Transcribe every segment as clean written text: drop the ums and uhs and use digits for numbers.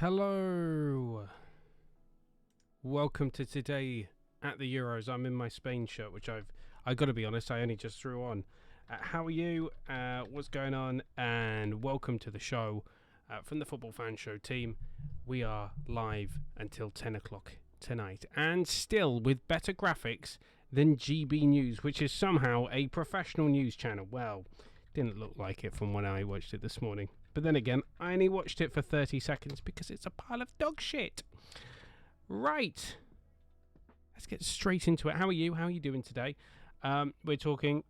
Hello. Welcome to today at the Euros. I'm in my Spain shirt, which I got to be honest, I only just threw on. How are you? What's going on? And welcome to the show from the Football Fan Show team. We are live until 10 o'clock tonight, and still with better graphics than GB News, which is somehow a professional news channel. Well, didn't look like it from when I watched it this morning. But then again, I only watched it for 30 seconds because it's a pile of dog shit. Right. Let's get straight into it. How are you? How are you doing today? We're talking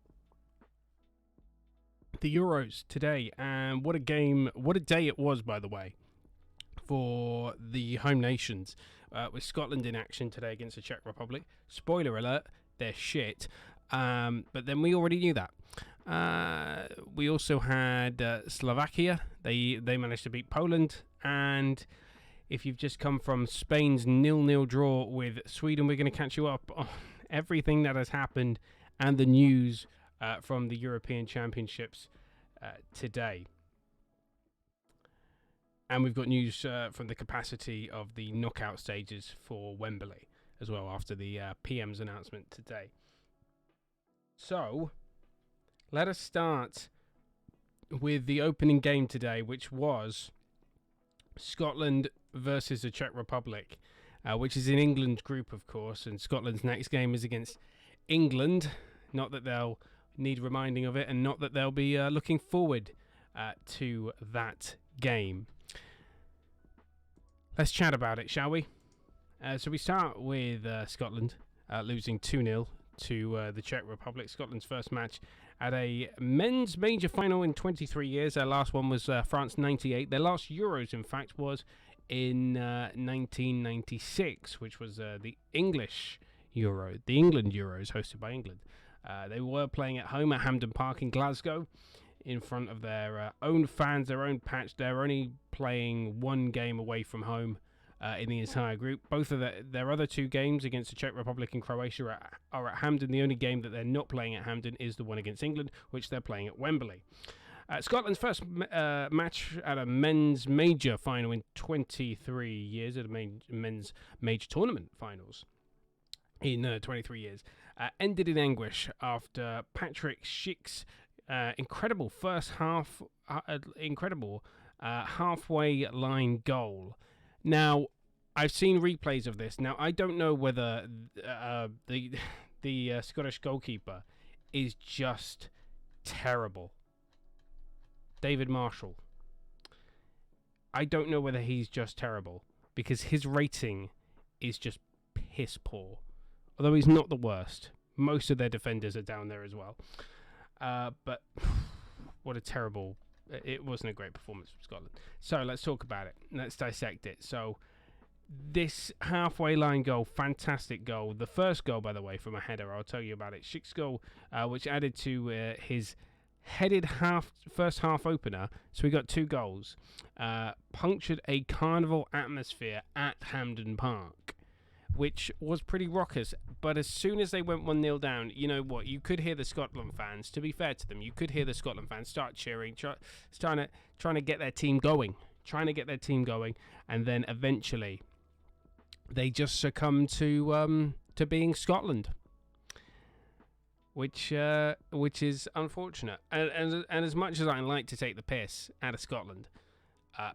the Euros today. And what a game, what a day it was, by the way, for the home nations. With Scotland in action today against the Czech Republic. Spoiler alert, they're shit. But then we already knew that. We also had Slovakia. They managed to beat Poland. And if you've just come from Spain's 0-0 draw with Sweden, we're going to catch you up on everything that has happened and the news from the European Championships today. And we've got news from the capacity of the knockout stages for Wembley as well after the PM's announcement today. So, let us start with the opening game today, which was Scotland versus the Czech Republic, which is in England's group, of course, and Scotland's next game is against England. Not that they'll need reminding of it, and not that they'll be looking forward to that game. Let's chat about it, shall we? So we start with Scotland losing 2-0 to the Czech Republic. Scotland's first match at a men's major final in 23 years. Their last one was France 98. Their last Euros, in fact, was in 1996, which was the English Euro, the England Euros hosted by England. They were playing at home at Hampden Park in Glasgow in front of their own fans, their own patch. They're only playing one game away from home in the entire group. Both of their other two games against the Czech Republic and Croatia are at Hampden. The only game that they're not playing at Hampden is the one against England, which they're playing at Wembley. Scotland's first match at a men's major final in 23 years, at a men's major tournament finals in 23 years, ended in anguish after Patrick Schick's incredible first half, halfway line goal. Now, I've seen replays of this. Now, I don't know whether the Scottish goalkeeper is just terrible. David Marshall. I don't know whether he's just terrible, because his rating is just piss poor. Although he's not the worst. Most of their defenders are down there as well. But what a terrible... It wasn't a great performance from Scotland. So let's talk about it. Let's dissect it. So this halfway line goal, fantastic goal. The first goal, by the way, from a header. I'll tell you about it. Schick's goal, which added to his headed first half opener. So we got two goals. Punctured a carnival atmosphere at Hampden Park, which was pretty raucous. But as soon as they went 1-0 down, you know what? You could hear the Scotland fans, to be fair to them, you could hear the Scotland fans start cheering, trying to get their team going. And then eventually they just succumb to being Scotland, which is unfortunate. And as much as I like to take the piss out of Scotland, I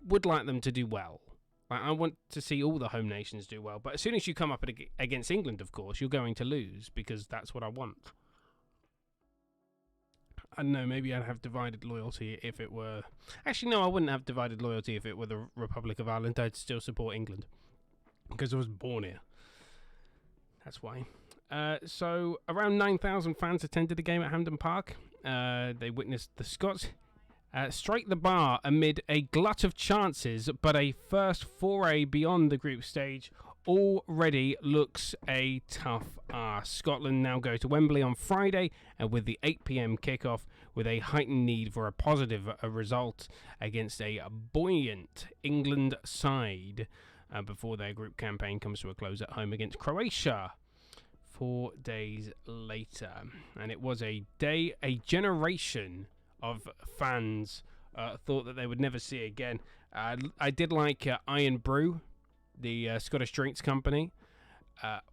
would like them to do well. I want to see all the home nations do well, but as soon as you come up against England, of course, you're going to lose, because that's what I want. I don't know, maybe I'd have divided loyalty if it were... Actually, no, I wouldn't have divided loyalty if it were the Republic of Ireland. I'd still support England, because I was born here. That's why. So, around 9,000 fans attended the game at Hampden Park. They witnessed the Scots strike the bar amid a glut of chances, but a first foray beyond the group stage already looks a tough ask. Scotland now go to Wembley on Friday, and with the 8 p.m. kickoff, with a heightened need for a positive result against a buoyant England side before their group campaign comes to a close at home against Croatia 4 days later. And it was a generation of fans thought that they would never see again. I did like Iron Brew, the Scottish drinks company,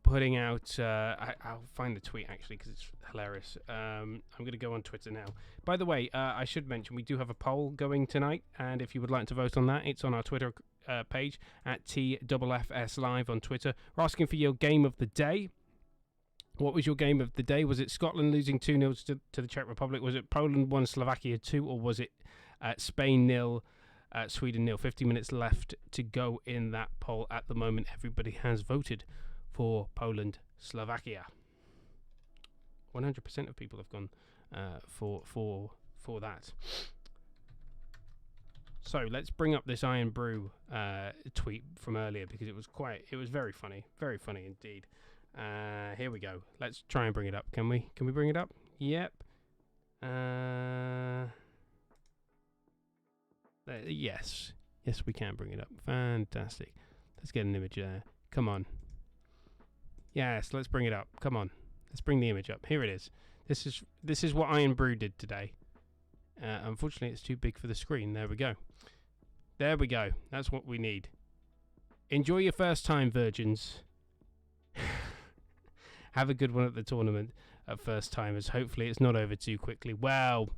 putting out. I'll find the tweet actually because it's hilarious. I'm going to go on Twitter now. By the way, I should mention we do have a poll going tonight, and if you would like to vote on that, it's on our Twitter page at TFFS Live on Twitter. We're asking for your game of the day. What was your game of the day? Was it Scotland losing 2-0 to the Czech Republic? Was it Poland 1, Slovakia 2? Or was it Spain 0, Sweden 0? 50 minutes left to go in that poll at the moment. Everybody has voted for Poland, Slovakia. 100% of people have gone for that. So let's bring up this Iron Brew tweet from earlier because it was very funny indeed. Here we go. Let's try and bring it up. Can we bring it up? Yep. Yes, we can bring it up. Fantastic. Let's get an image there. Come on. Yes, let's bring it up. Come on. Let's bring the image up. Here it is. This is what Iron Brew did today. Unfortunately, it's too big for the screen. There we go. That's what we need. Enjoy your first time, virgins. Have a good one at the tournament at first timers. Hopefully it's not over too quickly. Well,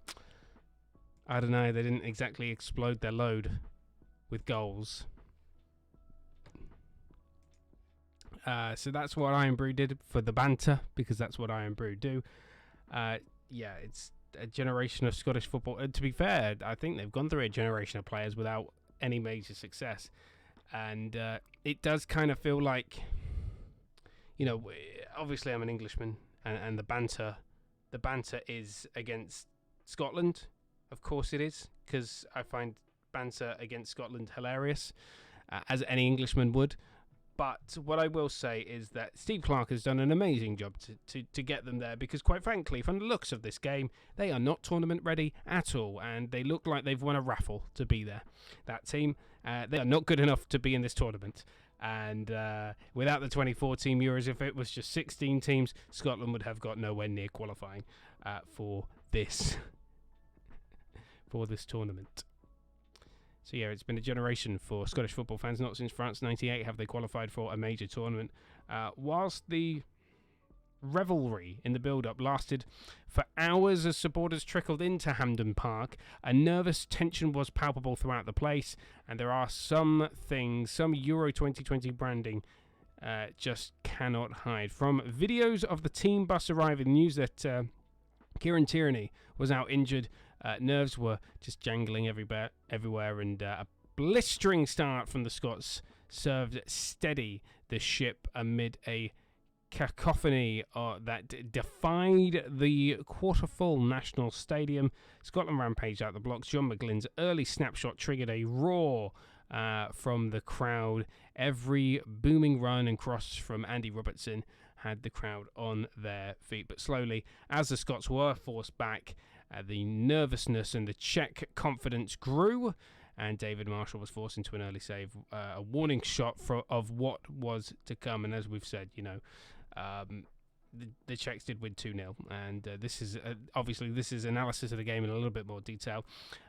I don't know. They didn't exactly explode their load with goals. So that's what Iron Brew did for the banter, because that's what Iron Brew do. It's a generation of Scottish football. To be fair, I think they've gone through a generation of players without any major success. And it does kind of feel like, you know, obviously I'm an Englishman, and the banter is against Scotland. Of course it is, because I find banter against Scotland hilarious, as any Englishman would. But what I will say is that Steve Clarke has done an amazing job to get them there, because quite frankly, from the looks of this game, they are not tournament ready at all, and they look like they've won a raffle to be there. That team, they are not good enough to be in this tournament. And without the 2014 Euros, if it was just 16 teams, Scotland would have got nowhere near qualifying for this tournament. So yeah, it's been a generation for Scottish football fans. Not since France '98 have they qualified for a major tournament. Whilst the revelry in the build-up lasted for hours as supporters trickled into Hampden Park, a nervous tension was palpable throughout the place, and there are some things, some Euro 2020 branding just cannot hide. From videos of the team bus arriving, news that Kieran Tierney was out injured, nerves were just jangling everywhere, and a blistering start from the Scots served steady the ship amid a cacophony that defied the quarter-full National Stadium. Scotland rampaged out the blocks. John McGlynn's early snapshot triggered a roar from the crowd. Every booming run and cross from Andy Robertson had the crowd on their feet. But slowly, as the Scots were forced back, the nervousness and the Czech confidence grew, and David Marshall was forced into an early save, a warning shot of what was to come. And as we've said, you know, the Czechs did win 2-0, and this is obviously this is analysis of the game in a little bit more detail.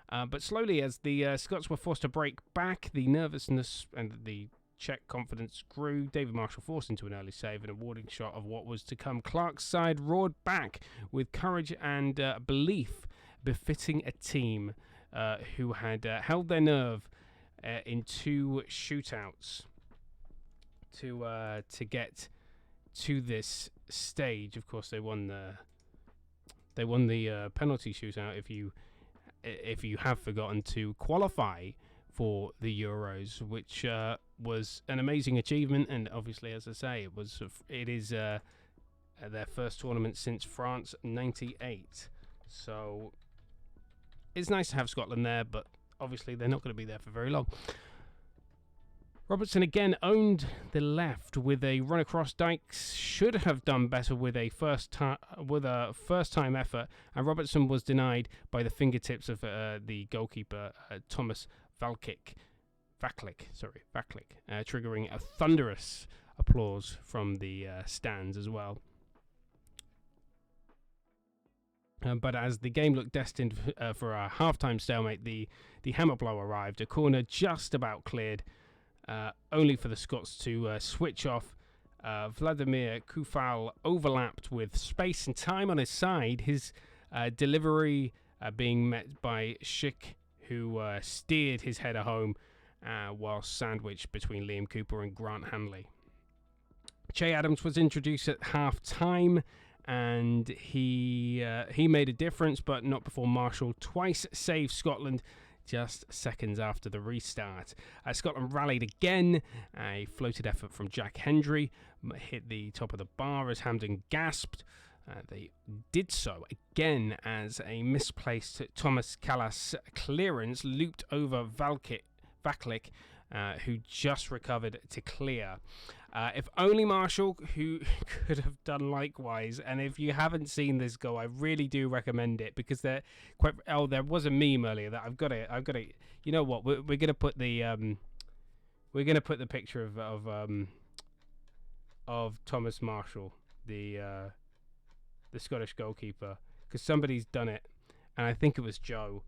But slowly, as the Scots were forced to break back, the nervousness and the Czech confidence grew. David Marshall forced into an early save and a warning shot of what was to come. Clark's side roared back with courage and belief befitting a team who had held their nerve in two shootouts to get to this stage. Of course, they won the penalty shootout. If you have forgotten, to qualify for the Euros, which was an amazing achievement, and obviously, as I say, it is their first tournament since France '98. So it's nice to have Scotland there, but obviously they're not going to be there for very long. Robertson again owned the left with a run across. Dykes should have done better with a first time effort, and Robertson was denied by the fingertips of the goalkeeper Thomas Vaklik, triggering a thunderous applause from the stands as well. But as the game looked destined for a halftime stalemate, the hammer blow arrived. A corner just about cleared, only for the Scots to switch off. Vladimir Kufal overlapped with space and time on his side. His delivery being met by Schick, who steered his header home while sandwiched between Liam Cooper and Grant Hanley. Che Adams was introduced at half-time, and he made a difference, but not before Marshall twice saved Scotland just seconds after the restart. Scotland rallied again. A floated effort from Jack Hendry hit the top of the bar as Hampden gasped. They did so again as a misplaced Thomas Callas clearance looped over Vaklik, who just recovered to clear. If only Marshall, who could have done likewise. And if you haven't seen this goal, I really do recommend it, because they're quite. Oh, there was a meme earlier that I've got to. You know what? We're gonna put the picture of Thomas Marshall, the Scottish goalkeeper, because somebody's done it, and I think it was Joe.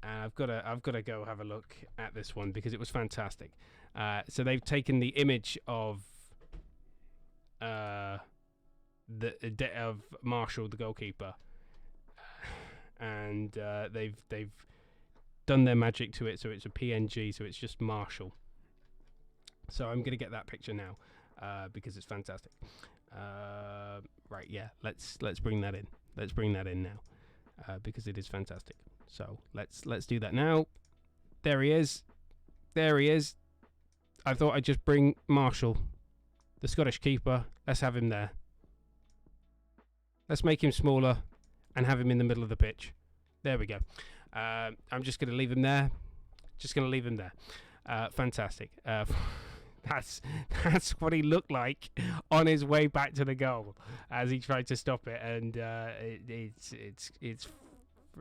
And I've got to go have a look at this one because it was fantastic. So they've taken the image of of Marshall, the goalkeeper, and they've done their magic to it. So it's a PNG. So it's just Marshall. So I'm gonna get that picture now because it's fantastic. Right, yeah. Let's bring that in. Let's bring that in now because it is fantastic. So let's do that now. There he is. There he is. I thought I'd just bring Marshall, the Scottish keeper. Let's have him there. Let's make him smaller and have him in the middle of the pitch. There we go. I'm just going to leave him there. Just going to leave him there. Fantastic. That's what he looked like on his way back to the goal as he tried to stop it, and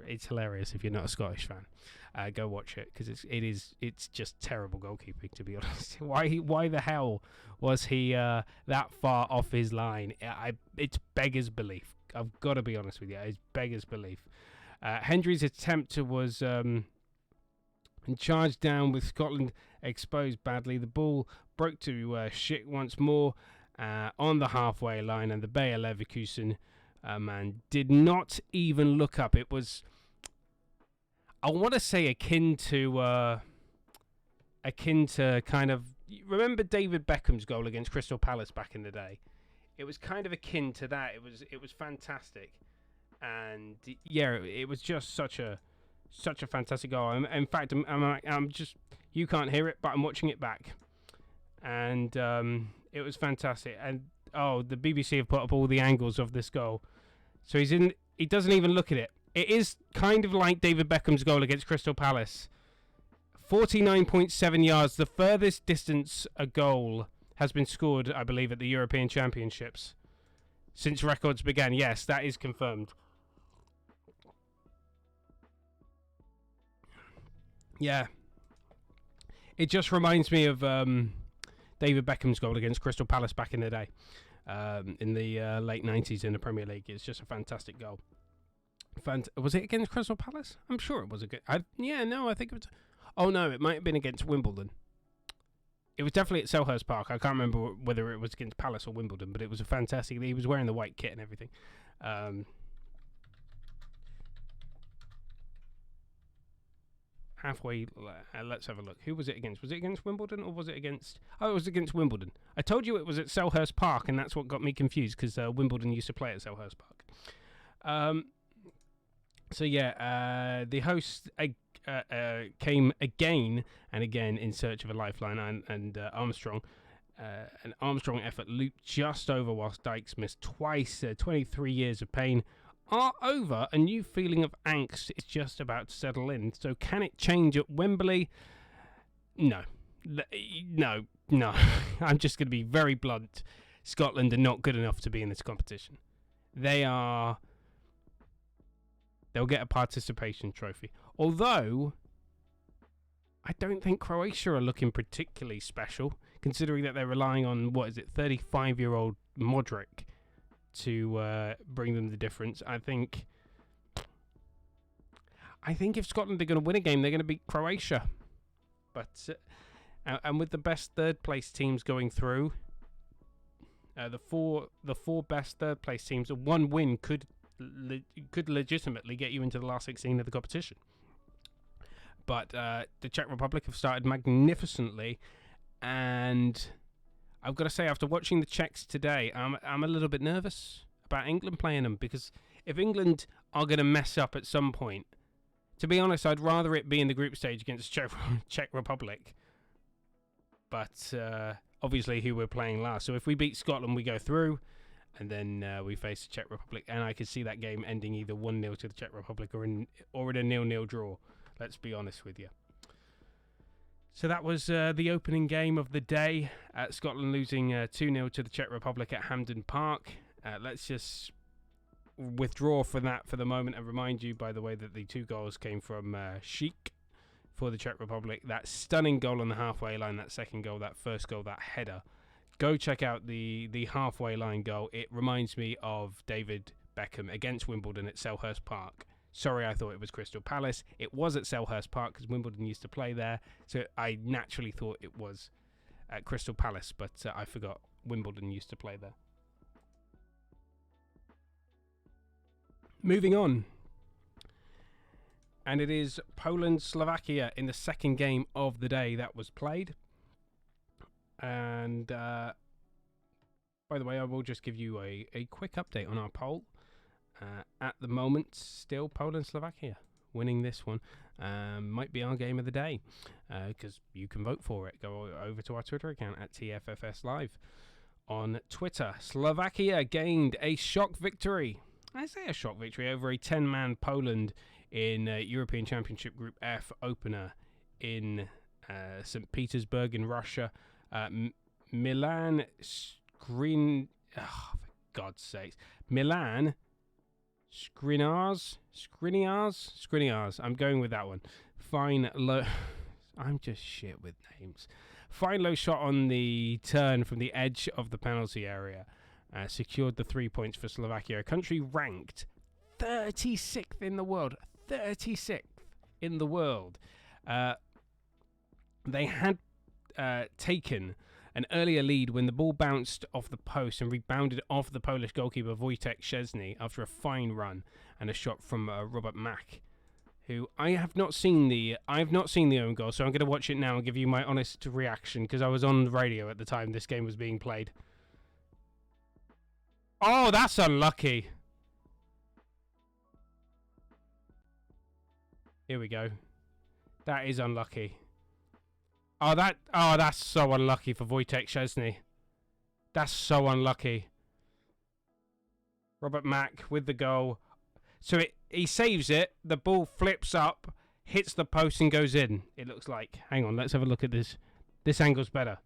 it's hilarious if you're not a Scottish fan. Go watch it because it's just terrible goalkeeping, to be honest. Why the hell was he that far off his line? It's beggars belief. I've got to be honest with you. It's beggars belief. Hendry's attempt was charged down with Scotland exposed badly. The ball broke to Schick once more on the halfway line, and the Bayer Leverkusen man did not even look up. It was, I want to say, akin to kind of, remember David Beckham's goal against Crystal Palace back in the day? It was kind of akin to that. It was fantastic, and yeah, it was just such a fantastic goal. In fact, I'm just, you can't hear it, but I'm watching it back, and it was fantastic. And the BBC have put up all the angles of this goal. So he doesn't even look at it. It is kind of like David Beckham's goal against Crystal Palace. 49.7 yards, the furthest distance a goal has been scored, I believe, at the European Championships since records began. Yes, that is confirmed. Yeah. It just reminds me of David Beckham's goal against Crystal Palace back in the day. In the late 90s in the Premier League. It's just a fantastic goal. Was it against Crystal Palace? I'm sure it was a good... I think it was... Oh, no, it might have been against Wimbledon. It was definitely at Selhurst Park. I can't remember whether it was against Palace or Wimbledon, but it was a fantastic... He was wearing the white kit and everything. Halfway... let's have a look. Who was it against? Was it against Wimbledon or was it against... Oh, it was against Wimbledon. I told you it was at Selhurst Park, and that's what got me confused, because Wimbledon used to play at Selhurst Park. The hosts came again and again in search of a lifeline, and Armstrong. An Armstrong effort looped just over whilst Dykes missed twice. 23 years of pain are over. A new feeling of angst is just about to settle in. So can it change at Wembley? No. I'm just going to be very blunt. Scotland are not good enough to be in this competition. They'll get a participation trophy. Although, I don't think Croatia are looking particularly special, considering that they're relying on, 35-year-old Modric to bring them the difference. I think I think if Scotland are going to win a game, they're going to beat Croatia. But and with the best third place teams going through, the four best third place teams, one win could legitimately get you into the last 16 of the competition. But the Czech Republic have started magnificently, and I've got to say, after watching the Czechs today, I'm a little bit nervous about England playing them, because if England are going to mess up at some point, to be honest, I'd rather it be in the group stage against Czech Republic. But obviously, who we're playing last. So if we beat Scotland, we go through, and then we face the Czech Republic. And I could see that game ending either 1-0 to the Czech Republic or in a 0-0 draw. Let's be honest with you. So that was the opening game of the day. Scotland losing 2-0 to the Czech Republic at Hampden Park. Let's just withdraw from that for the moment and remind you, by the way, that the 2 goals came from Sheik for the Czech Republic. That stunning goal on the halfway line, that second goal, that first goal, that header. Go check out the halfway line goal. It reminds me of David Beckham against Wimbledon at Selhurst Park. Sorry, I thought it was Crystal Palace. It was at Selhurst Park because Wimbledon used to play there. So I naturally thought it was at Crystal Palace, but I forgot Wimbledon used to play there. Moving on. And it is Poland-Slovakia in the second game of the day that was played. And by the way, I will just give you a quick update on our poll. At the moment, still Poland-Slovakia winning this one. Might be our game of the day, because you can vote for it. Go over to our Twitter account at TFFS Live. On Twitter, Slovakia gained a shock victory. I say a shock victory over a 10-man Poland in European Championship Group F opener in St. Petersburg in Russia. Milan Skriniars. For God's sakes. Milan Skriniars. I'm going with that one. Fine low. I'm just shit with names. Fine low shot on the turn from the edge of the penalty area. Secured the 3 points for Slovakia, a country ranked 36th in the world. 36th in the world. They had taken an earlier lead when the ball bounced off the post and rebounded off the Polish goalkeeper Wojtek Szczesny after a fine run and a shot from Robert Mack, who I have not seen the own goal, so I'm going to watch it now and give you my honest reaction, because I was on the radio at the time this game was being played. Oh, that's unlucky. Here we go. That is unlucky. Oh, that's so unlucky for Wojtek Szczesny. That's so unlucky. Robert Mack with the goal. So he saves it. The ball flips up, hits the post and goes in. It looks like. Hang on, let's have a look at this. This angle's better.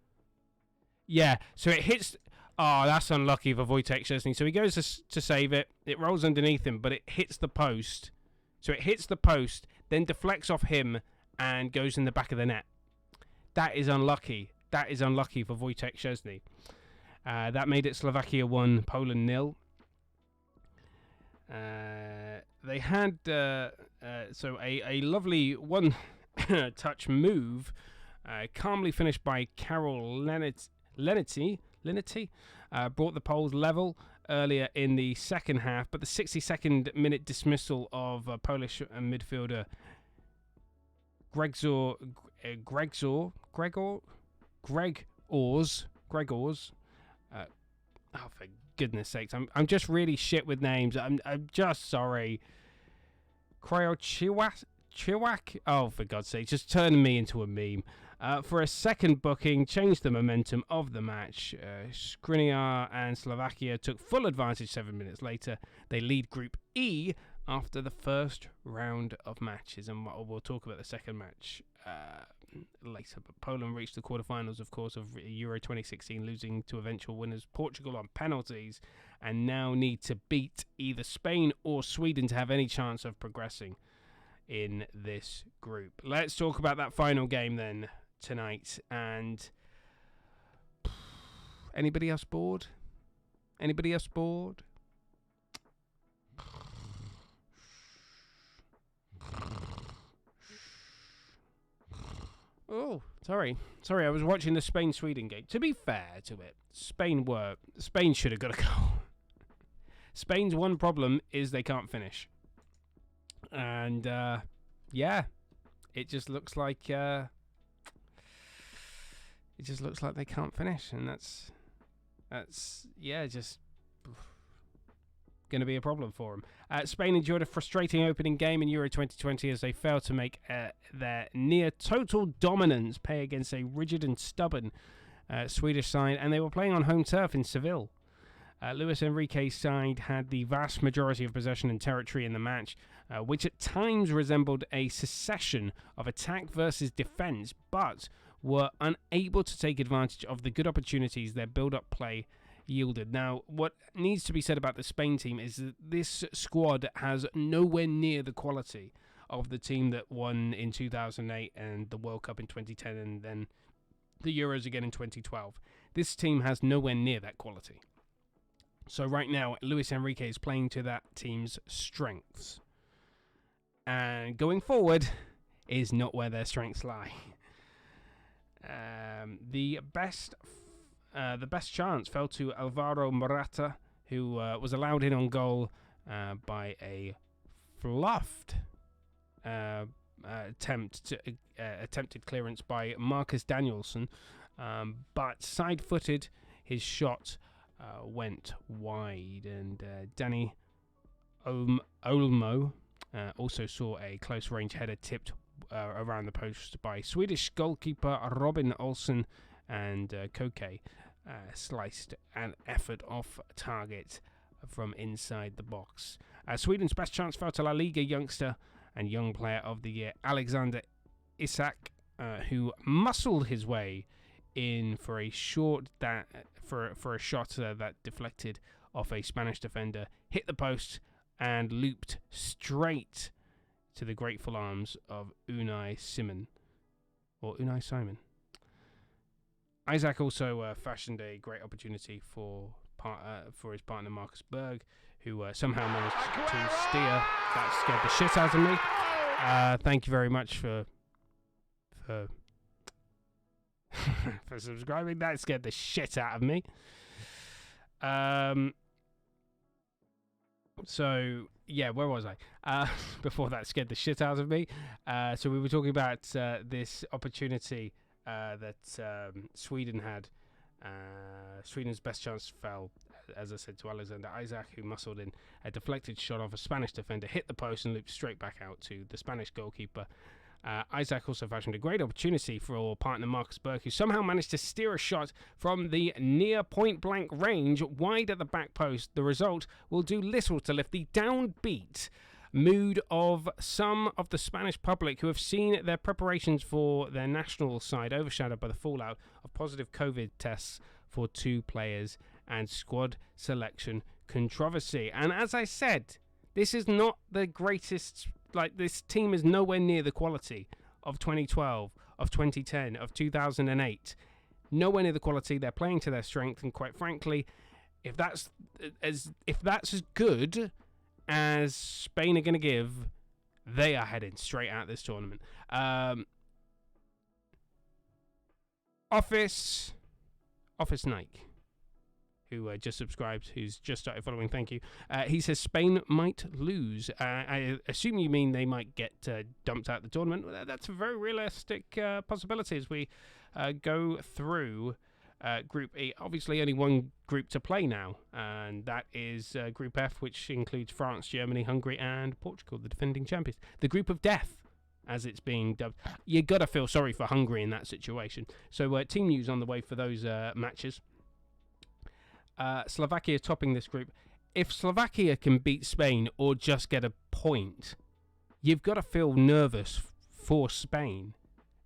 Yeah, so it hits. Oh, that's unlucky for Wojtek Szczesny. So he goes to save it. It rolls underneath him, but it hits the post. So it hits the post, then deflects off him and goes in the back of the net. That is unlucky. That is unlucky for Wojtek Szczesny. That made it Slovakia 1, Poland 0. They had so a lovely one-touch move, calmly finished by Karol Lenity, brought the Poles level earlier in the second half, but the 62nd minute dismissal of Polish midfielder Greg Ors. Oh, for goodness sakes, I'm just really shit with names. I'm just sorry. Chiwak. Oh, for God's sake, just turning me into a meme. For a second booking, changed the momentum of the match. Skriniar and Slovakia took full advantage 7 minutes later. They lead Group E after the first round of matches, and we'll talk about the second match later. But Poland reached the quarterfinals, of course, of Euro 2016, losing to eventual winners Portugal on penalties, and now need to beat either Spain or Sweden to have any chance of progressing in this group. Let's talk about that final game then tonight. And anybody else bored? Anybody else bored? Oh, sorry. Sorry, I was watching the Spain-Sweden game. To be fair to it, Spain should have got a goal. Spain's one problem is they can't finish. And, yeah, it just looks like they can't finish. And that's just going to be a problem for them. Spain endured a frustrating opening game in Euro 2020 as they failed to make their near-total dominance pay against a rigid and stubborn Swedish side, and they were playing on home turf in Seville. Luis Enrique's side had the vast majority of possession and territory in the match, which at times resembled a succession of attack versus defence, but were unable to take advantage of the good opportunities their build-up play yielded. Now, what needs to be said about the Spain team is that this squad has nowhere near the quality of the team that won in 2008 and the World Cup in 2010 and then the Euros again in 2012. This team has nowhere near that quality. So right now, Luis Enrique is playing to that team's strengths. And going forward is not where their strengths lie. The best chance fell to Alvaro Morata, who was allowed in on goal by a fluffed attempted clearance by Marcus Danielsson, but side-footed, his shot went wide, and Danny Olmo also saw a close-range header tipped around the post by Swedish goalkeeper Robin Olsen, and Koke sliced an effort off target from inside the box. Sweden's best chance fell to La Liga youngster and young player of the year Alexander Isak, who muscled his way in for a shot that deflected off a Spanish defender, hit the post, and looped straight to the grateful arms of Unai Simon. Isaac also fashioned a great opportunity for his partner Marcus Berg, who somehow managed to steer. That scared the shit out of me. Thank you very much for for subscribing. That scared the shit out of me. So yeah, where was I? Before that scared the shit out of me. So we were talking about this opportunity that Sweden had. Sweden's best chance fell, as I said, to Alexander Isak, who muscled in a deflected shot off a Spanish defender, hit the post and looped straight back out to the Spanish goalkeeper. Isak also fashioned a great opportunity for partner Marcus Berg, who somehow managed to steer a shot from the near point-blank range wide at the back post. The result will do little to lift the downbeat mood of some of the Spanish public, who have seen their preparations for their national side overshadowed by the fallout of positive COVID tests for 2 players and squad selection controversy. And as I said, this is not the greatest. This team is nowhere near the quality of 2012, of 2010, of 2008. Nowhere near the quality. They're playing to their strength, and quite frankly, if that's as good as Spain are going to give, they are heading straight out this tournament. Office Nike, who just subscribed, who's just started following, thank you. He says Spain might lose. I assume you mean they might get dumped out of the tournament. That's a very realistic possibility as we go through Group E. Obviously, only one group to play now, and that is Group F, which includes France, Germany, Hungary, and Portugal, the defending champions. The Group of Death, as it's being dubbed. You gotta feel sorry for Hungary in that situation. So, team news on the way for those matches. Slovakia topping this group. If Slovakia can beat Spain or just get a point, you've got to feel nervous for Spain.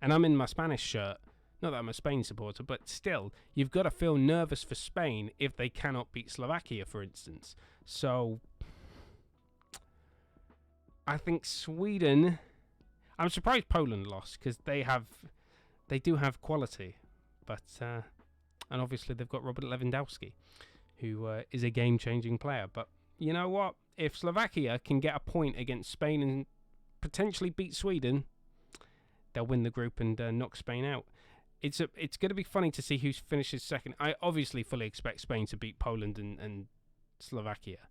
And I'm in my Spanish shirt. Not that I'm a Spain supporter, but still, you've got to feel nervous for Spain if they cannot beat Slovakia, for instance. So, I think Sweden. I'm surprised Poland lost because they do have quality, but and obviously they've got Robert Lewandowski, who is a game-changing player. But you know what? If Slovakia can get a point against Spain and potentially beat Sweden, they'll win the group and knock Spain out. It's going to be funny to see who finishes second. I obviously fully expect Spain to beat Poland and Slovakia.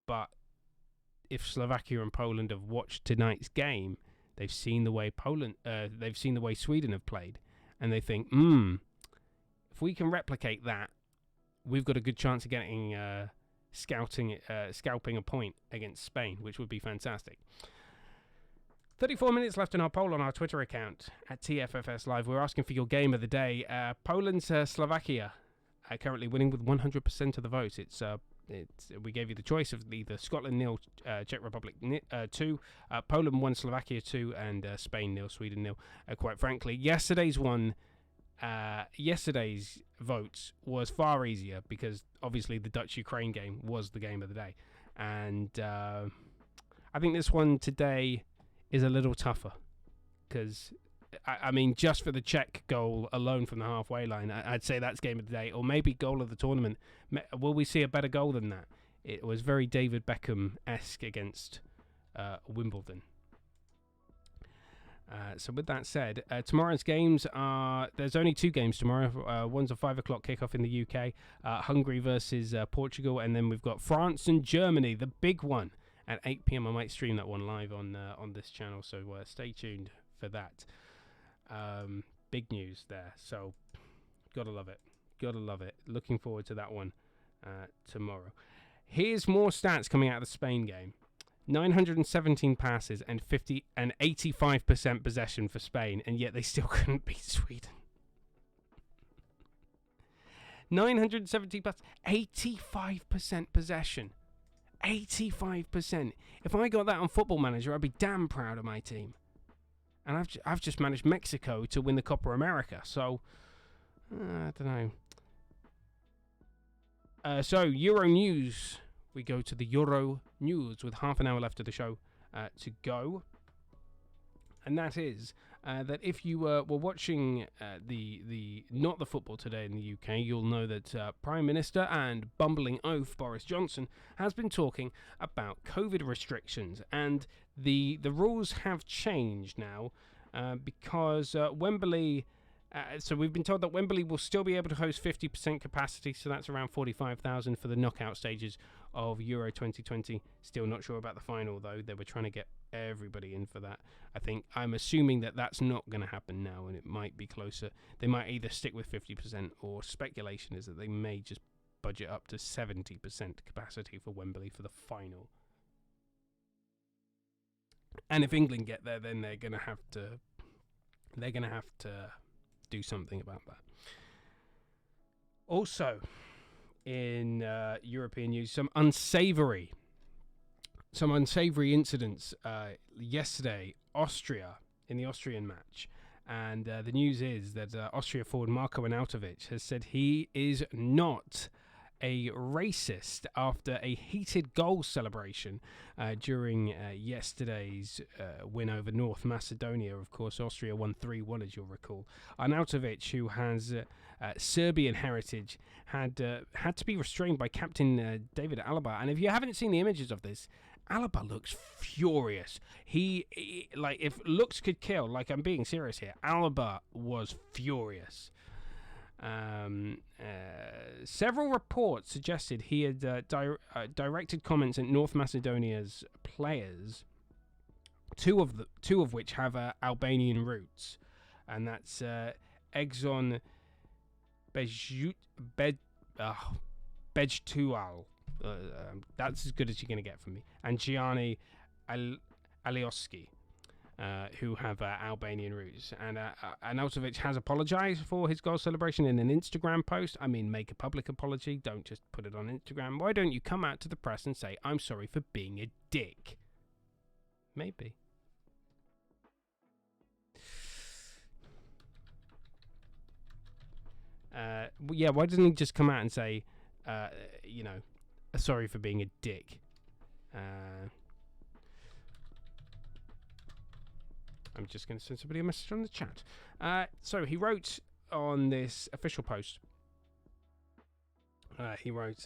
But if Slovakia and Poland have watched tonight's game, they've seen the way they've seen the way Sweden have played, and they think, if we can replicate that, we've got a good chance of getting scalping a point against Spain, which would be fantastic. 34 minutes left in our poll on our Twitter account at TFFS Live. We're asking for your game of the day. Poland's Slovakia currently winning with 100% of the votes. We gave you the choice of either Scotland 0, Czech Republic 2, Poland 1, Slovakia 2, and Spain 0, Sweden 0. Quite frankly, yesterday's votes was far easier because obviously the Dutch-Ukraine game was the game of the day. And I think this one today is a little tougher because, I mean, just for the Czech goal alone from the halfway line, I'd say that's game of the day, or maybe goal of the tournament. Will we see a better goal than that? It was very David Beckham-esque against Wimbledon. So with that said, tomorrow's games there's only 2 games tomorrow. One's a 5 o'clock kickoff in the UK, Hungary versus Portugal, and then we've got France and Germany, the big one, at 8 p.m. I might stream that one live on this channel, so stay tuned for that. Big news there, so gotta love it. Looking forward to that one tomorrow. Here's more stats coming out of the Spain game. 917 passes and 85% possession for Spain, and yet they still couldn't beat Sweden. 970 passes, 85% possession. 85%. If I got that on Football Manager, I'd be damn proud of my team. And I've just managed Mexico to win the Copa America, so I don't know. So Euro news. We go to the Euro news with half an hour left of the show to go. And that is that if you were watching not the football today in the UK, you'll know that Prime Minister and bumbling oaf Boris Johnson has been talking about COVID restrictions, and the rules have changed now because Wembley. So we've been told that Wembley will still be able to host 50% capacity, so that's around 45,000 for the knockout stages of Euro 2020. Still not sure about the final, though. They were trying to get everybody in for that. I'm assuming that that's not going to happen now, and it might be closer. They might either stick with 50%, or speculation is that they may just budget up to 70% capacity for Wembley for the final. And if England get there, then they're going to have to do something about that. Also, in European news, some unsavory incidents yesterday. Austria, in the Austrian match, and the news is that Austria forward Marko Arnautovic has said he is not a racist after a heated goal celebration during yesterday's win over North Macedonia. Of course, Austria won 3-1, as you'll recall. Arnautovic, who has Serbian heritage, had to be restrained by captain David Alaba. And if you haven't seen the images of this, Alaba looks furious. He like, if looks could kill, like, I'm being serious here, Alaba was furious. Several reports suggested he had directed comments at North Macedonia's players, two of which have Albanian roots, and that's Egzon Bejtual. That's as good as you're going to get from me. And Gianni Alioski, who have Albanian roots. And Arnautovic has apologized for his goal celebration in an Instagram post. I mean, make a public apology. Don't just put it on Instagram. Why don't you come out to the press and say, I'm sorry for being a dick? Maybe. Yeah, why doesn't he just come out and say, sorry for being a dick? I'm just going to send somebody a message on the chat. So he wrote on this official post, He wrote,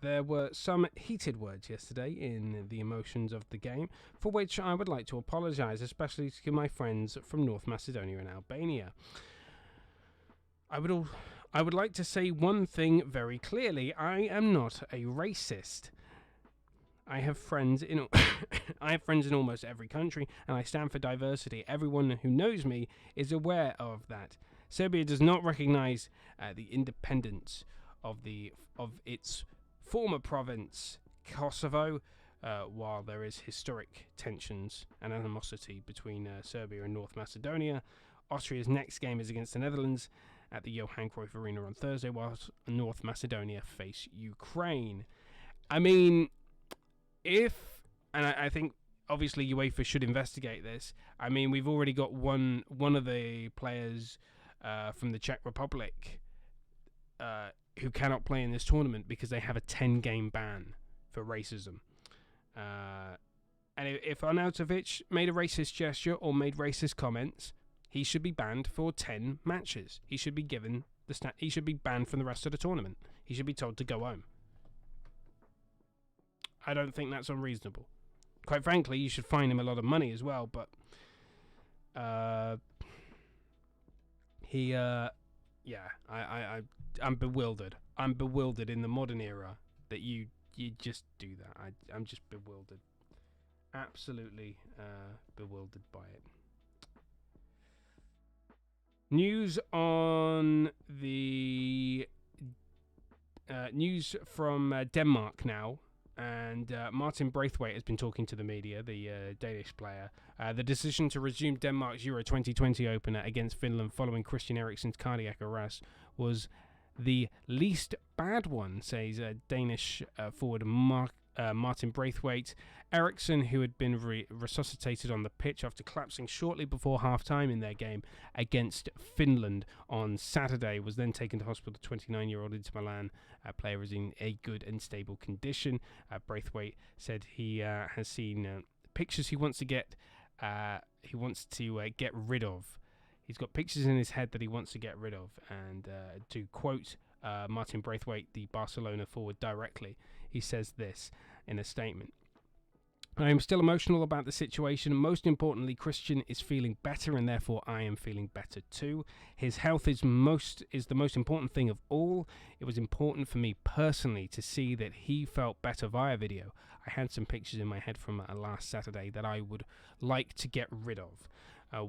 there were some heated words yesterday in the emotions of the game, for which I would like to apologise, especially to my friends from North Macedonia and Albania. I would like to say one thing very clearly. I am not a racist. I have friends in I have friends in almost every country, and I stand for diversity. Everyone who knows me is aware of that. Serbia does not recognise the independence of its former province, Kosovo, while there is historic tensions and animosity between Serbia and North Macedonia. Austria's next game is against the Netherlands at the Johan Cruyff Arena on Thursday, whilst North Macedonia face Ukraine. I mean, I think obviously UEFA should investigate this. I mean, we've already got one of the players from the Czech Republic who cannot play in this tournament because they have a 10-game ban for racism. And if Arnautovic made a racist gesture or made racist comments, he should be banned for 10 matches. He should be given he should be banned from the rest of the tournament. He should be told to go home. I don't think that's unreasonable. Quite frankly, you should fine him a lot of money as well, but I'm bewildered. I'm bewildered in the modern era that you just do that. I'm just bewildered. Absolutely bewildered by it. News on the news from Denmark now. And Martin Braithwaite has been talking to the media, the Danish player. The decision to resume Denmark's Euro 2020 opener against Finland following Christian Eriksen's cardiac arrest was the least bad one, says Danish forward Martin Braithwaite. Eriksen, who had been resuscitated on the pitch after collapsing shortly before half-time in their game against Finland on Saturday, was then taken to hospital. The 29-year-old Inter Milan player is in a good and stable condition. Braithwaite said he has seen pictures he wants to get rid of. He's got pictures in his head that he wants to get rid of. And to quote Martin Braithwaite, the Barcelona forward, directly, he says this in a statement. I am still emotional about the situation. Most importantly, Christian is feeling better, and therefore I am feeling better too. His health is the most important thing of all. It was important for me personally to see that he felt better via video. I had some pictures in my head from last Saturday that I would like to get rid of.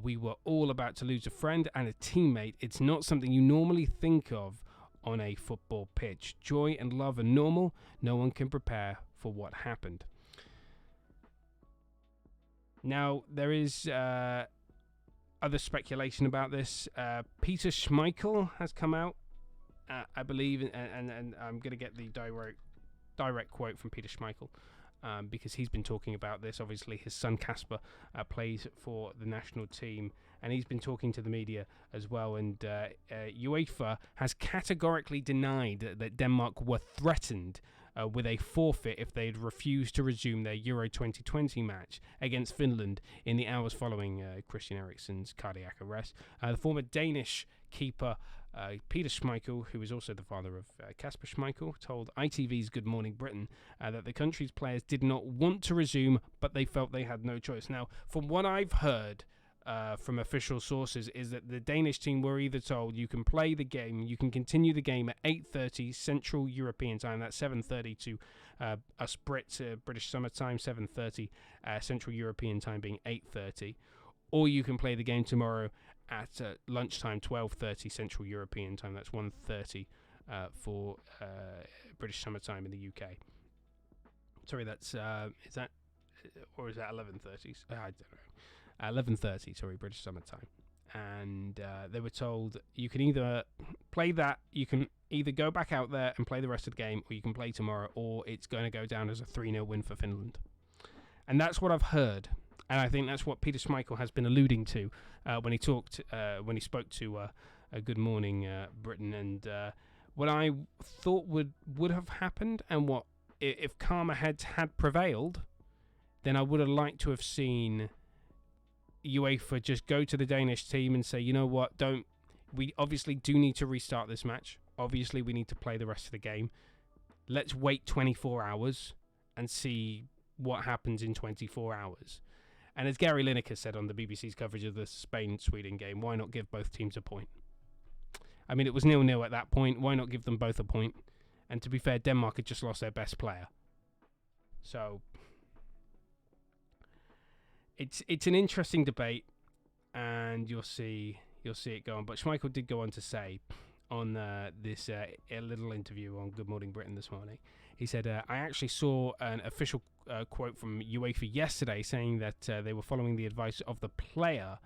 We were all about to lose a friend and a teammate. It's not something you normally think of on a football pitch. Joy and love are normal. No one can prepare for what happened. Now, there is other speculation about this. Peter Schmeichel has come out, I believe, and I'm going to get the direct quote from Peter Schmeichel because he's been talking about this. Obviously, his son Kasper plays for the national team, and he's been talking to the media as well. And UEFA has categorically denied that Denmark were threatened with a forfeit if they'd refused to resume their Euro 2020 match against Finland in the hours following Christian Eriksen's cardiac arrest. The former Danish keeper Peter Schmeichel, who is also the father of Kasper Schmeichel, told ITV's Good Morning Britain that the country's players did not want to resume, but they felt they had no choice. Now, from what I've heard from official sources, is that the Danish team were either told you can play the game, you can continue the game at 8:30 Central European Time, that's 7:30 to us Brits, British Summer Time, 7:30 Central European Time being 8:30, or you can play the game tomorrow at lunchtime, 12:30 Central European Time, that's 1:30 for British Summer Time in the UK. Sorry, that's is that 11:30? I don't know. 11:30, sorry, British Summer Time. And they were told you can either play that, you can either go back out there and play the rest of the game, or you can play tomorrow, or it's going to go down as a 3-0 win for Finland. And that's what I've heard. And I think that's what Peter Schmeichel has been alluding to when he spoke to Good Morning Britain. And what I thought would have happened, and what if calmer heads had prevailed, then I would have liked to have seen UEFA just go to the Danish team and say, you know what, we obviously do need to restart this match. Obviously, we need to play the rest of the game. let's wait 24 hours and see what happens in 24 hours. And as Gary Lineker said on the BBC's coverage of the Spain-Sweden game, why not give both teams a point? I mean, it was 0-0 at that point. Why not give them both a point? And to be fair, Denmark had just lost their best player. So it's an interesting debate, and you'll see it go on. But Schmeichel did go on to say on this a little interview on Good Morning Britain this morning, he said, I actually saw an official quote from UEFA yesterday saying that they were following the advice of the player,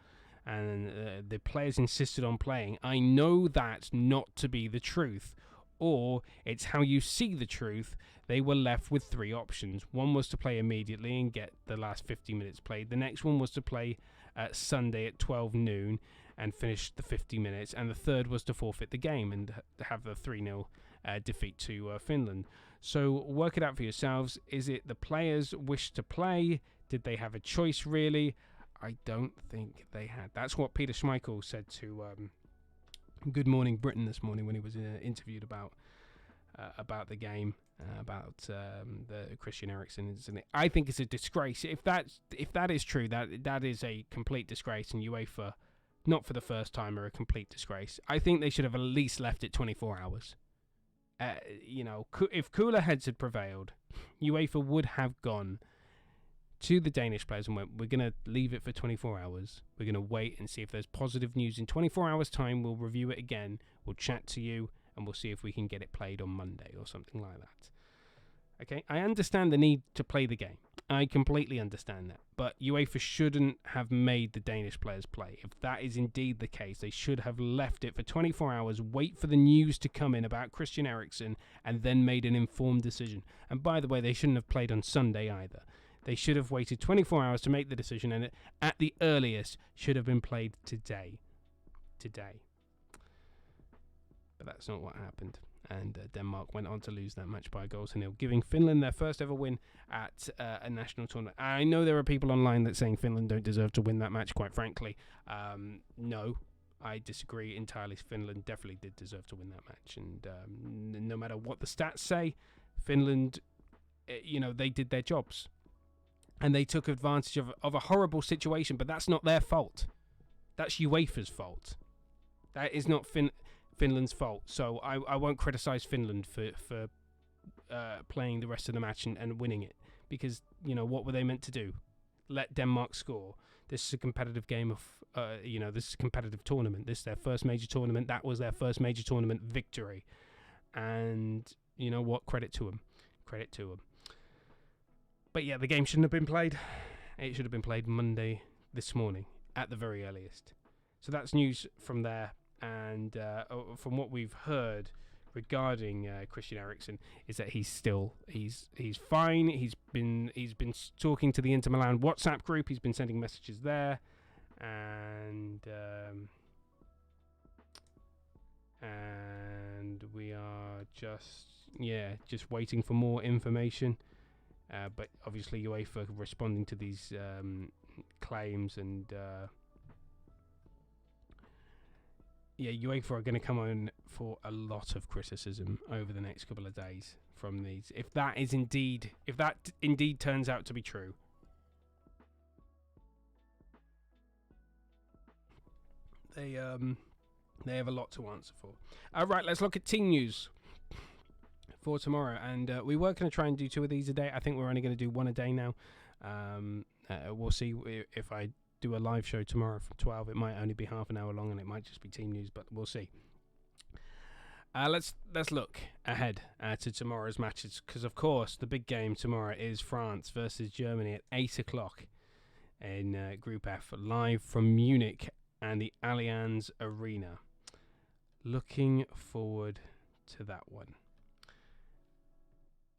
and the players insisted on playing. I know that not to be the truth, or it's how you see the truth. They were left with three options. One was to play immediately and get the last 50 minutes played. The next one was to play Sunday at 12 noon and finish the 50 minutes. And the third was to forfeit the game and have the 3-0 defeat to Finland. So work it out for yourselves. Is it the players' wish to play? Did they have a choice, really? I don't think they had. That's what Peter Schmeichel said to Good Morning Britain this morning when he was interviewed about the game, about the Christian Eriksen incident. I think it's a disgrace. If that is true, that is a complete disgrace, and UEFA, not for the first time, are a complete disgrace. I think they should have at least left it 24 hours. If cooler heads had prevailed, UEFA would have gone to the Danish players and went, we're going to leave it for 24 hours. We're going to wait and see if there's positive news. In 24 hours' time, we'll review it again. We'll chat to you, and we'll see if we can get it played on Monday or something like that. Okay, I understand the need to play the game. I completely understand that. But UEFA shouldn't have made the Danish players play. If that is indeed the case, they should have left it for 24 hours, wait for the news to come in about Christian Eriksen, and then made an informed decision. And by the way, they shouldn't have played on Sunday either. They should have waited 24 hours to make the decision, and it, at the earliest, should have been played today. But that's not what happened. And Denmark went on to lose that match by a goal to nil, giving Finland their first ever win at a national tournament. I know there are people online that saying Finland don't deserve to win that match, quite frankly. No, I disagree entirely. Finland definitely did deserve to win that match. And no matter what the stats say, Finland, they did their jobs. And they took advantage of a horrible situation, but that's not their fault. That's UEFA's fault. That is not Finland's fault. So I won't criticise Finland for playing the rest of the match and winning it. Because, what were they meant to do? Let Denmark score. This is a competitive game of, this is a competitive tournament. This is their first major tournament. That was their first major tournament victory. And, you know what? Credit to them. But yeah, the game shouldn't have been played. It should have been played Monday this morning at the very earliest. So that's news from there. And from what we've heard regarding Christian Eriksen is that he's fine. He's been talking to the Inter Milan WhatsApp group. He's been sending messages there, and we are just waiting for more information. But obviously UEFA responding to these claims, and UEFA are going to come on for a lot of criticism over the next couple of days from these. If that indeed turns out to be true, they have a lot to answer for. All right, let's look at team news for tomorrow, and we were going to try and do 2 of these a day. I think we're only going to do 1 a day now. We'll see if I do a live show tomorrow from 12. It might only be half an hour long, and it might just be team news, but we'll see. Let's look ahead to tomorrow's matches, because of course the big game tomorrow is France versus Germany at 8 o'clock in Group F, live from Munich and the Allianz Arena. Looking forward to that one.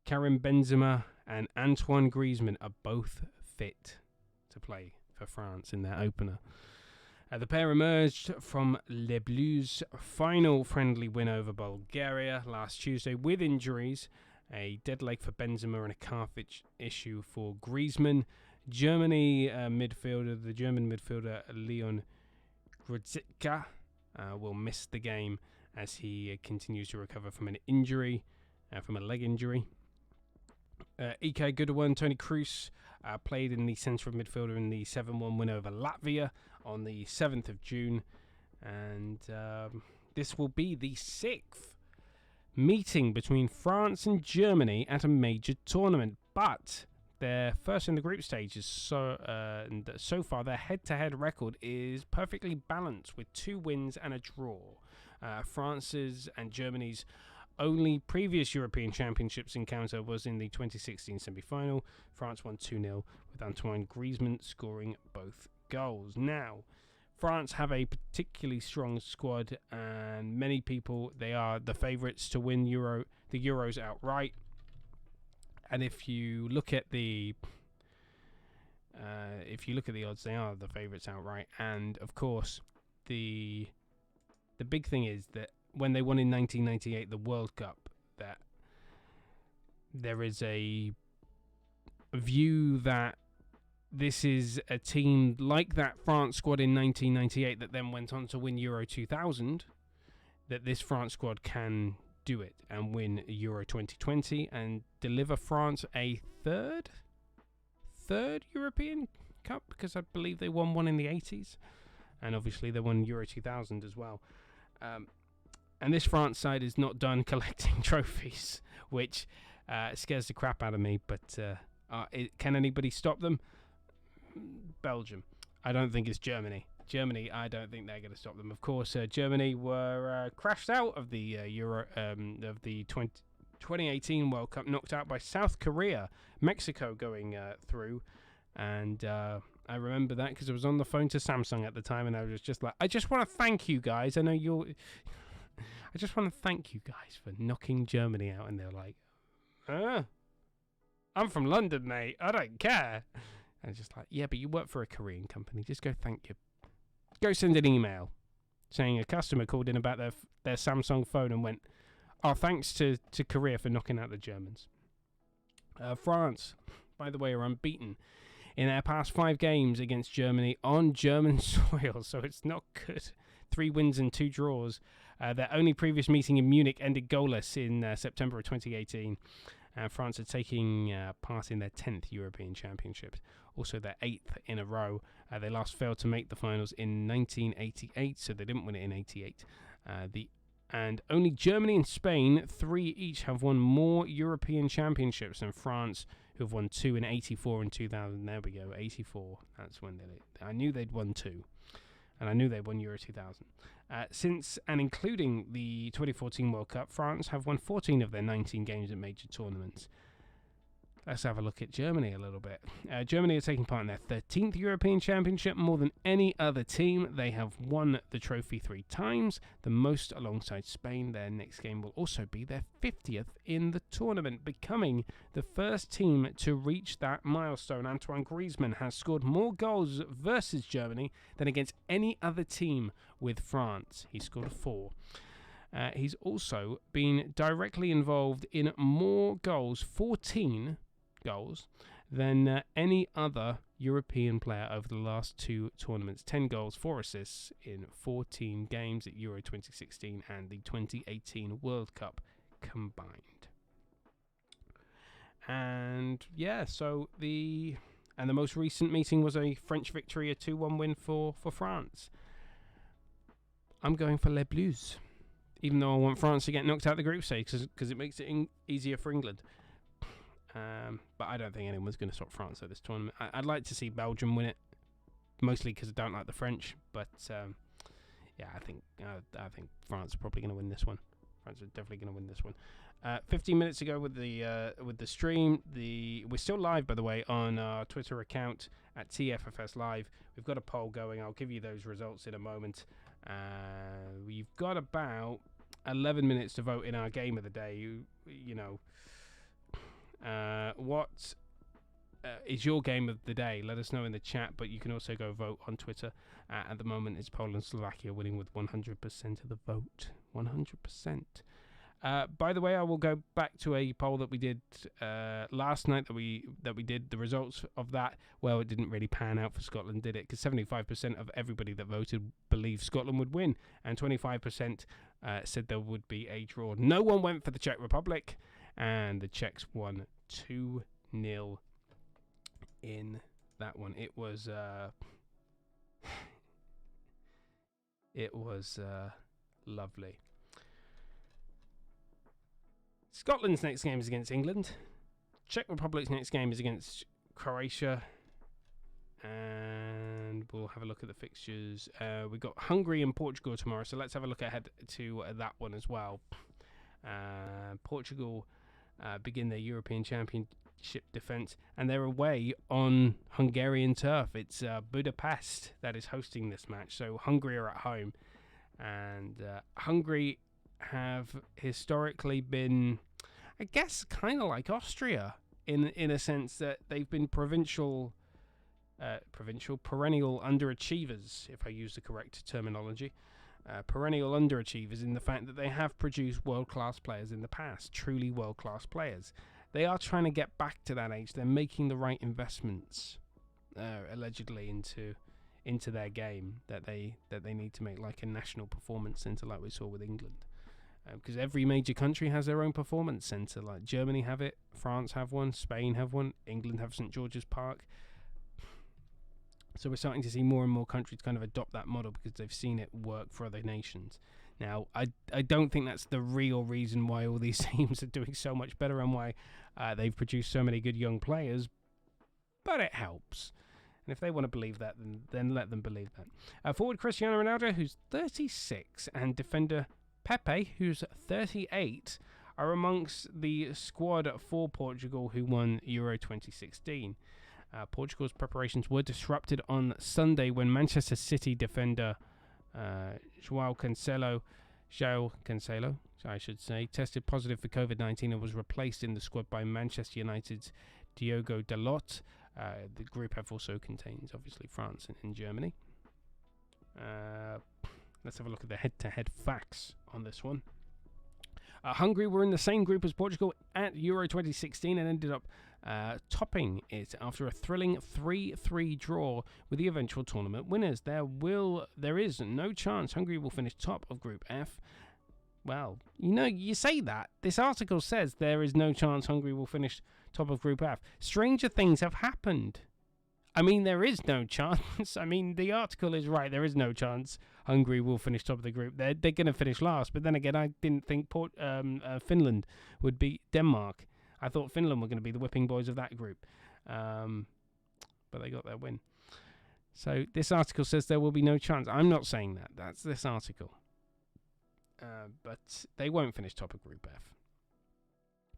Karim Benzema and Antoine Griezmann are both fit to play for France in their opener. The pair emerged from Les Bleus' final friendly win over Bulgaria last Tuesday with injuries, a dead leg for Benzema and a calf issue for Griezmann. The German midfielder Leon Goretzka will miss the game as he continues to recover from an injury. from a leg injury. Ike Goodwin, Tony Kroos played in the centre of midfielder in the 7-1 win over Latvia on the 7th of June. And this will be the 6th meeting between France and Germany at a major tournament. But they're first in the group stages, and so far their head-to-head record is perfectly balanced with 2 wins and a draw. France's and Germany's only previous European Championships encounter was in the 2016 semi-final. France won 2-0 with Antoine Griezmann scoring both goals. Now, France have a particularly strong squad, and many people, they are the favourites to win the Euros outright. And if you look at the odds, they are the favourites outright. And of course, the big thing is that when they won in 1998 the World Cup, that there is a view that this is a team like that France squad in 1998 that then went on to win Euro 2000, that this France squad can do it and win Euro 2020 and deliver France a third European Cup, because I believe they won one in the 80s, and obviously they won Euro 2000 as well. And this France side is not done collecting trophies, which scares the crap out of me. But can anybody stop them? Belgium. I don't think it's Germany. Germany, I don't think they're going to stop them. Of course, Germany were crashed out of the Euro of the 2018 World Cup, knocked out by South Korea, Mexico going through, and I remember that because I was on the phone to Samsung at the time, and I was just like, I just want to thank you guys. I know you're. I just want to thank you guys for knocking Germany out. And they're like, I'm from London, mate. I don't care. And it's just like, yeah, but you work for a Korean company. Just go thank you. Go send an email saying a customer called in about their Samsung phone and went, oh, thanks to Korea for knocking out the Germans. France, by the way, are unbeaten in their past 5 games against Germany on German soil. So it's not good. 3 wins and 2 draws. Their only previous meeting in Munich ended goalless in September of 2018. France are taking part in their 10th European Championships, also their 8th in a row. They last failed to make the finals in 1988, so they didn't win it in 88. And only Germany and Spain, 3 each, have won more European Championships than France, who have won 2 in 84 and 2000. There we go, 84. That's when I knew they'd won 2. And I knew they won Euro 2000. Since and including the 2014 World Cup, France have won 14 of their 19 games at major tournaments. Let's have a look at Germany a little bit. Germany are taking part in their 13th European Championship. More than any other team, they have won the trophy 3 times, the most alongside Spain. Their next game will also be their 50th in the tournament, becoming the first team to reach that milestone. Antoine Griezmann has scored more goals versus Germany than against any other team with France. He scored 4. He's also been directly involved in more goals, 14 goals, than any other European player over the last 2 tournaments. 10 goals, 4 assists in 14 games at Euro 2016 and the 2018 World Cup combined. And yeah, so the most recent meeting was a French victory, a 2-1 win for France. I'm going for Les Bleus, even though I want France to get knocked out of the group stage because it makes it easier for England. But I don't think anyone's going to stop France at this tournament. I'd like to see Belgium win it, mostly because I don't like the French. But yeah, I think France are probably going to win this one. France are definitely going to win this one. 15 minutes ago with the stream, we're still live, by the way, on our Twitter account at TFFS Live. We've got a poll going. I'll give you those results in a moment. We've got about 11 minutes to vote in our game of the day. You know. What is your game of the day? Let us know in the chat, but you can also go vote on Twitter. At the moment, it's Poland, Slovakia winning with 100% of the vote. 100%. By the way, I will go back to a poll that we did last night that we did. The results of that, well, it didn't really pan out for Scotland, did it? Because 75% of everybody that voted believed Scotland would win, and 25% said there would be a draw. No one went for the Czech Republic. and the Czechs won 2-0 in that one. It was lovely. Scotland's next game is against England. Czech Republic's next game is against Croatia. And we'll have a look at the fixtures. We've got Hungary and Portugal tomorrow, so let's have a look ahead to that one as well. Portugal begin their European Championship defence, and they're away on Hungarian turf. It's Budapest that is hosting this match, so Hungary are at home. And Hungary have historically been, I guess, kind of like Austria in a sense that they've been perennial underachievers, if I use the correct terminology. Perennial underachievers in the fact that they have produced world-class players in the past, truly world-class players. They are trying to get back to that age. They're making the right investments, allegedly, into their game that they need to make, like a national performance centre like we saw with England. Because every major country has their own performance centre. Like Germany have it, France have one, Spain have one, England have St George's Park. So we're starting to see more and more countries kind of adopt that model because they've seen it work for other nations. Now, I don't think that's the real reason why all these teams are doing so much better and why they've produced so many good young players, but it helps. And if they want to believe that, then let them believe that. Forward Cristiano Ronaldo, who's 36, and defender Pepe, who's 38, are amongst the squad for Portugal who won Euro 2016. Portugal's preparations were disrupted on Sunday when Manchester City defender João Cancelo, I should say, tested positive for COVID-19 and was replaced in the squad by Manchester United's Diogo Dalot. The group F also contains, obviously, France and Germany. Let's have a look at the head-to-head facts on this one. Hungary were in the same group as Portugal at Euro 2016 and ended up topping it after a thrilling 3-3 draw with the eventual tournament winners. There is no chance Hungary will finish top of Group F. Well, you say that. This article says there is no chance Hungary will finish top of Group F. Stranger things have happened. I mean, there is no chance. I mean, the article is right. There is no chance Hungary will finish top of the group. They're going to finish last. But then again, I didn't think Finland would beat Denmark. I thought Finland were going to be the whipping boys of that group. But they got their win. So this article says there will be no chance. I'm not saying that. That's this article. But they won't finish top of Group F.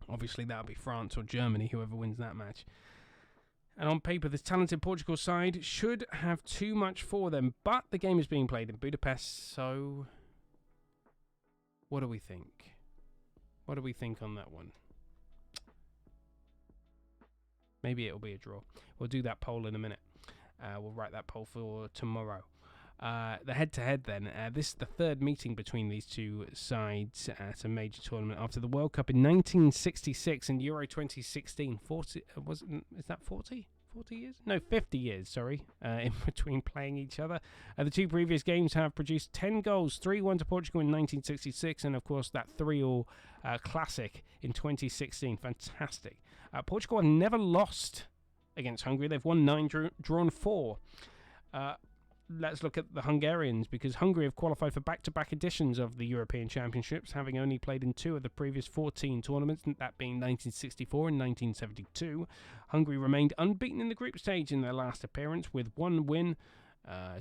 Obviously, that'll be France or Germany, whoever wins that match. And on paper, this talented Portugal side should have too much for them. But the game is being played in Budapest, so what do we think? What do we think on that one? Maybe it'll be a draw. We'll do that poll in a minute. We'll write that poll for tomorrow. The head-to-head then. This is the third meeting between these two sides at a major tournament after the World Cup in 1966 and Euro 2016. 40, is that 40? 40 years? No, 50 years, sorry, in between playing each other. The two previous games have produced 10 goals, 3-1 to Portugal in 1966, and of course that 3-all classic in 2016. Fantastic. Portugal have never lost against Hungary. They've won 9, drawn 4. Let's look at the Hungarians, because Hungary have qualified for back-to-back editions of the European Championships, having only played in 2 of the previous 14 tournaments, that being 1964 and 1972. Hungary remained unbeaten in the group stage in their last appearance, with 1 win,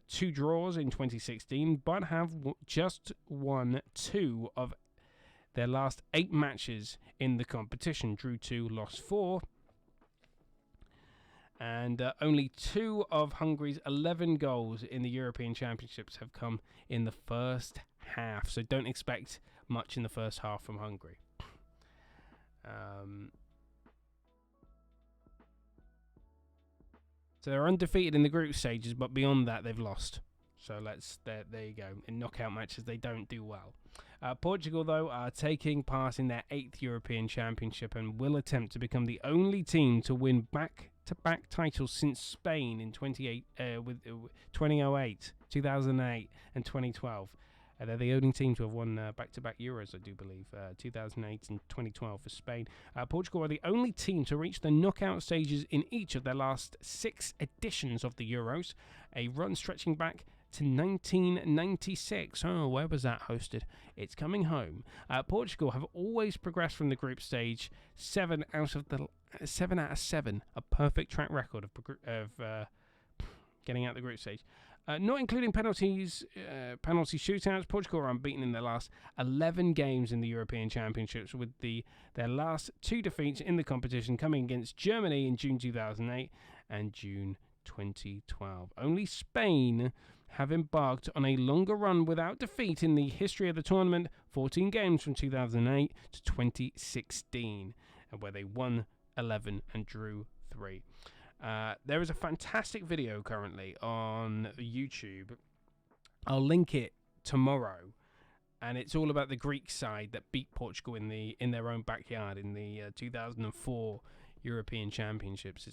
2 draws in 2016, but have just won 2 of their last 8 matches in the competition. Drew 2, lost 4. And only 2 of Hungary's 11 goals in the European Championships have come in the first half. So don't expect much in the first half from Hungary. So they're undefeated in the group stages, but beyond that they've lost. So there you go. In knockout matches they don't do well. Portugal, though, are taking part in their 8th European Championship and will attempt to become the only team to win back-to-back titles since Spain in 2008, 2008, and 2012. They're the only team to have won back-to-back Euros, I do believe, 2008 and 2012 for Spain. Portugal are the only team to reach the knockout stages in each of their last 6 editions of the Euros, a run stretching back to 1996. Oh, where was that hosted? It's coming home. Portugal have always progressed from the group stage 7 out of 7, a perfect track record of getting out the group stage. Not including penalty shootouts, Portugal are unbeaten in their last 11 games in the European Championships, with their last 2 defeats in the competition coming against Germany in June 2008 and June 2012. Only Spain have embarked on a longer run without defeat in the history of the tournament, 14 games from 2008 to 2016, where they won 11 and drew 3. There is a fantastic video currently on YouTube. I'll link it tomorrow, and it's all about the Greek side that beat Portugal in their own backyard in the 2004 European Championships.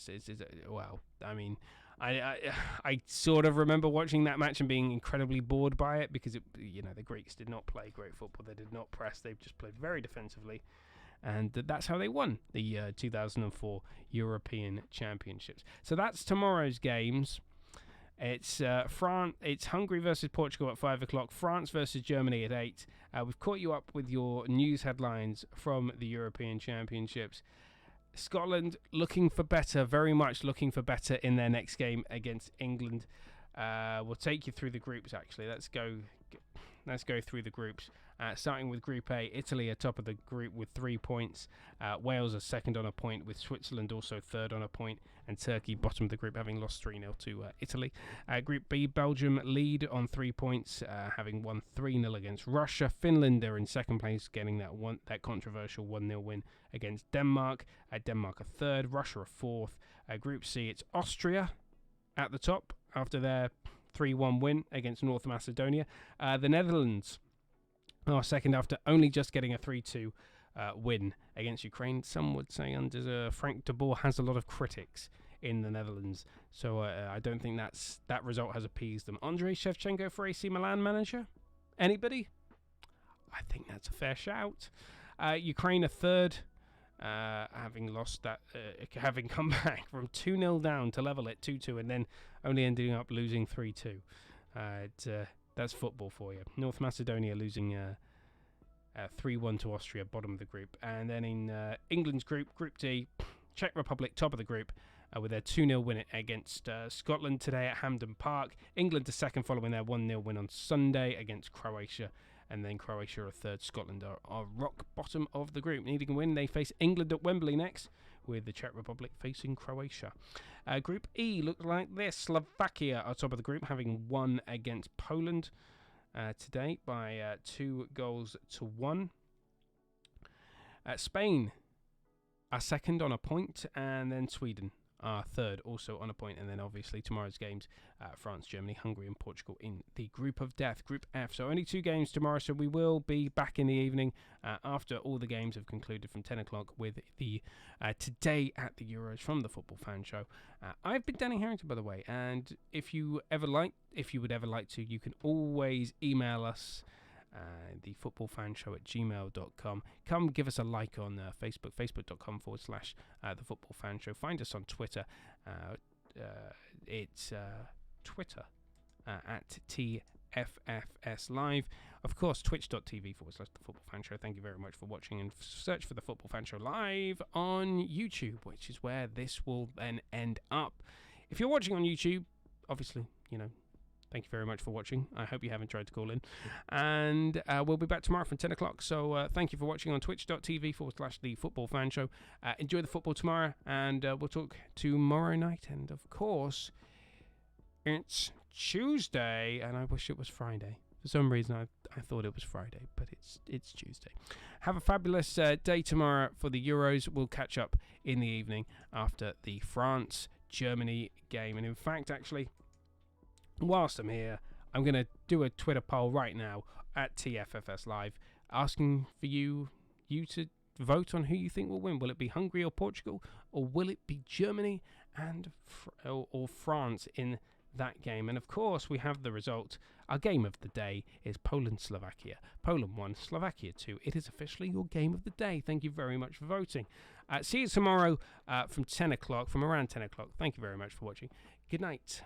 Well, I mean, I sort of remember watching that match and being incredibly bored by it because the Greeks did not play great football. They did not press. They just played very defensively. And that's how they won the 2004 European Championships. So that's tomorrow's games. It's It's Hungary versus Portugal at 5 o'clock. France versus Germany at 8. We've caught you up with your news headlines from the European Championships. Scotland looking for better, very much looking for better in their next game against England. We'll take you through the groups. Actually, let's go through the groups. Starting with Group A, Italy are top of the group with 3 points. Wales are second on a point, with Switzerland also third on a point, and Turkey bottom of the group, having lost 3-0 to Italy. Group B, Belgium lead on 3 points, having won 3-0 against Russia. Finland are in second place, getting that controversial 1-0 win against Denmark. Denmark are third, Russia are fourth. Group C, it's Austria at the top after their 3-1 win against North Macedonia. The Netherlands are second after only just getting a 3-2 win against Ukraine. Some would say under Frank de Boer has a lot of critics in the Netherlands, so I don't think that result has appeased them. Andrei Shevchenko for AC Milan manager? Anybody? I think that's a fair shout. Ukraine are third, having come back from 2-0 down to level at 2-2 and then only ending up losing 3-2. That's football for you. North Macedonia losing 3-1 to Austria, bottom of the group. And then in England's group, Group D, Czech Republic, top of the group, with their 2-0 win against Scotland today at Hampden Park. England are second following their 1-0 win on Sunday against Croatia. And then Croatia are third. Scotland are rock bottom of the group. Needing a win, they face England at Wembley next, with the Czech Republic facing Croatia. Group E looks like this. Slovakia are top of the group, having won against Poland today by 2-1. Spain are second on a point, and then Sweden are third, also on a point. And then obviously tomorrow's games, France, Germany, Hungary and Portugal in the group of death, Group F. So only 2 games tomorrow, so we will be back in the evening after all the games have concluded from 10 o'clock with the Today at the Euros from the Football Fan Show. I've been Danny Harrington, by the way, and if you would ever like to, you can always email us, the footballfanshow at gmail.com. Come give us a like on Facebook, facebook.com/the football fan show. Find us on Twitter. It's Twitter at TFFS Live. Of course, twitch.tv/the football fan show. Thank you very much for watching, and search for the Football Fan Show live on YouTube, which is where this will then end up. If you're watching on YouTube, obviously, thank you very much for watching. I hope you haven't tried to call in. And we'll be back tomorrow from 10 o'clock. So thank you for watching on twitch.tv/the football fan show. Enjoy the football tomorrow, and we'll talk tomorrow night. And of course, it's Tuesday, and I wish it was Friday. For some reason, I thought it was Friday, but it's Tuesday. Have a fabulous day tomorrow for the Euros. We'll catch up in the evening after the France-Germany game. And in fact, actually, whilst I'm here, I'm going to do a Twitter poll right now at TFFS Live, asking for you to vote on who you think will win. Will it be Hungary or Portugal, or will it be Germany and or France in that game. And of course, we have the result. Our game of the day is Poland-Slovakia. Poland 1, Slovakia 2. It is officially your game of the day. Thank you very much for voting. See you tomorrow from 10 o'clock, from around 10 o'clock. Thank you very much for watching. Good night.